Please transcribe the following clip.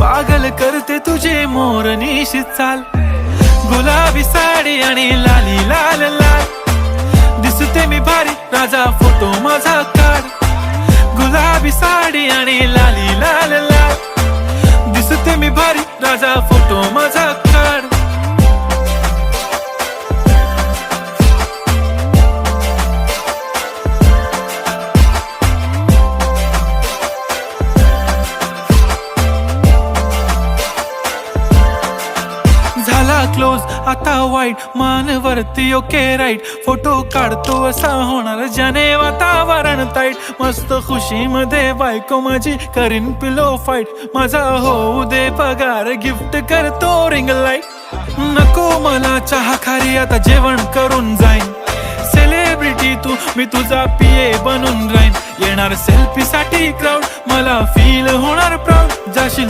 पागल करते तुझे मोरनीशी चाल, गुलाबी साडी आणि लाली लाल लाल. दिसते मी भारी राजा फोटो माझा काढ, गुलाबी साडी आणि लाली लाल लाल. दिसते मी भारी राजा फोटो माझा काढ. झाला क्लोज आता वाईट, मान वरती ओके राईट. फोटो काढतो असा होणार ज्याने वातावरण ताईट. मस्त खुशी मध्ये बायको माझी करीन पिलो फाईट. माझा होऊ दे पगार गिफ्ट करतो रिंग लाईट. नको मला चहा खारी आता जेवण करून जाईन. सेलिब्रिटी तू मी तुझा पिये बनून राहीन. येणार सेल्फी साठी क्राऊड मला फील होणार प्राऊड. जाशील